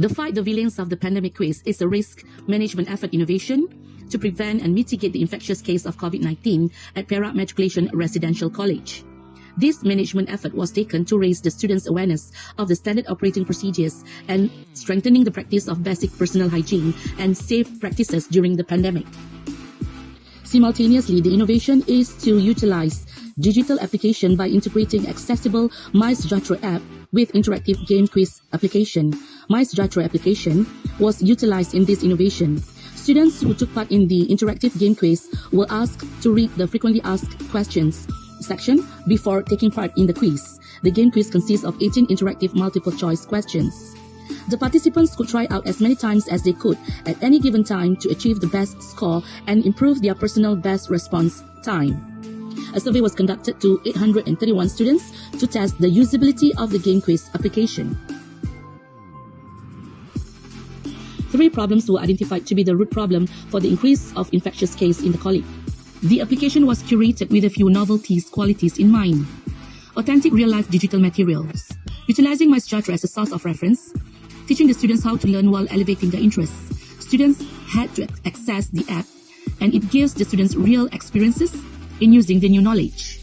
The Fight the Villains of the Pandemic quiz is a risk management effort innovation to prevent and mitigate the infectious case of COVID-19 at Perak Matriculation Residential College. This management effort was taken to raise the students' awareness of the standard operating procedures and strengthening the practice of basic personal hygiene and safe practices during the pandemic. Simultaneously, the innovation is to utilize digital application by integrating accessible MySejahtera app with interactive game quiz application. MySejahtera application was utilized in this innovation. Students who took part in the interactive game quiz were asked to read the frequently asked questions section before taking part in the quiz. The game quiz consists of 18 interactive multiple choice questions. The participants could try out as many times as they could at any given time to achieve the best score and improve their personal best response time. A survey was conducted to 831 students to test the usability of the game quiz application. 3 problems were identified to be the root problem for the increase of infectious case in the college. The application was curated with a few novelties qualities in mind. Authentic real-life digital materials, utilizing MySejahtera as a source of reference, teaching the students how to learn while elevating their interests. Students had to access the app, and it gives the students real experiences in using the new knowledge.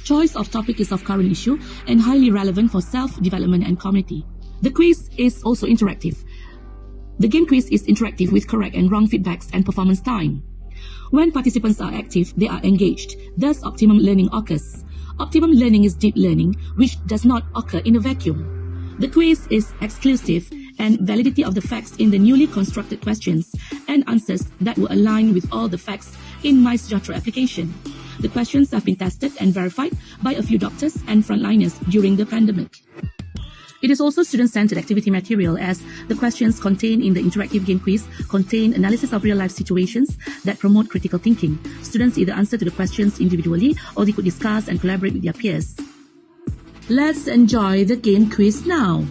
Choice of topic is of current issue and highly relevant for self-development and community. The quiz is also interactive. The game quiz is interactive with correct and wrong feedbacks and performance time. When participants are active, they are engaged, thus optimum learning occurs. Optimum learning is deep learning, which does not occur in a vacuum. The quiz is exclusive and validity of the facts in the newly constructed questions and answers that will align with all the facts in MySejahtera application. The questions have been tested and verified by a few doctors and frontliners during the pandemic. It is also student-centered activity material as the questions contained in the interactive game quiz contain analysis of real-life situations that promote critical thinking. Students either answer to the questions individually or they could discuss and collaborate with their peers. Let's enjoy the game quiz now.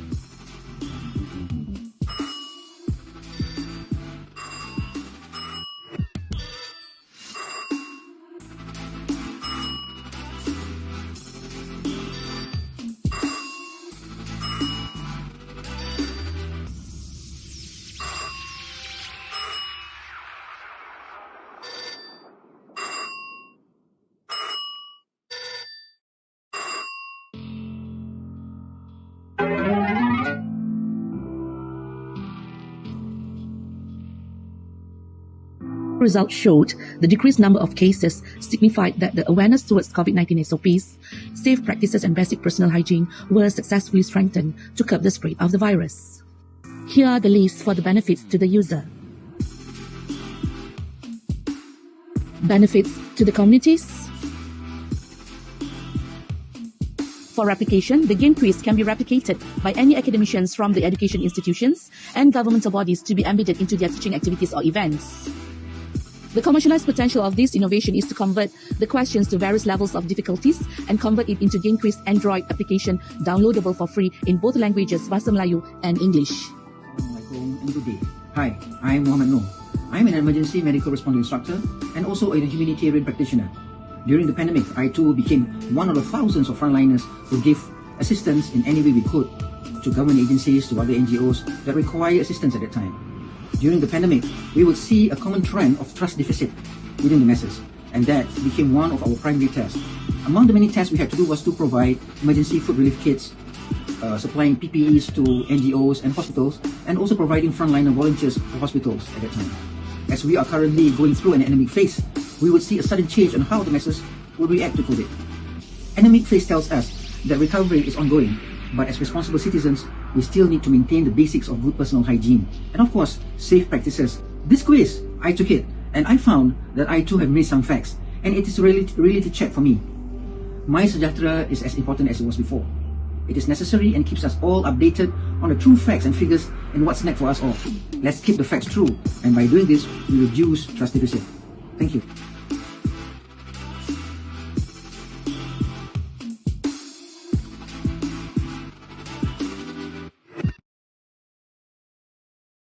Results showed the decreased number of cases signified that the awareness towards COVID-19 SOPs, safe practices and basic personal hygiene were successfully strengthened to curb the spread of the virus. Here are the lists for the benefits to the user. Benefits to the communities. For replication, the game quiz can be replicated by any academicians from the education institutions and governmental bodies to be embedded into their teaching activities or events. The commercialized potential of this innovation is to convert the questions to various levels of difficulties and convert it into game quiz Android application downloadable for free in both languages, Bahasa Melayu and English. Assalamualaikum and good day. Hi, I'm Muhammad Noor. I'm an emergency medical response instructor and also a humanitarian practitioner. During the pandemic, I too became one of the thousands of frontliners who gave assistance in any way we could to government agencies, to other NGOs that require assistance at that time. During the pandemic, we would see a common trend of trust deficit within the masses, and that became one of our primary tests. Among the many tests we had to do was to provide emergency food relief kits, supplying PPEs to NGOs and hospitals, and also providing frontliner volunteers for hospitals at that time. As we are currently going through an endemic phase, we would see a sudden change on how the masses would react to COVID. Endemic phase tells us that recovery is ongoing, but as responsible citizens, we still need to maintain the basics of good personal hygiene and, of course, safe practices. This quiz, I took it, and I found that I too have missed some facts, and it is a reality check for me. MySejahtera is as important as it was before. It is necessary and keeps us all updated on the true facts and figures and what's next for us all. Let's keep the facts true, and by doing this, we reduce trust deficit. Thank you.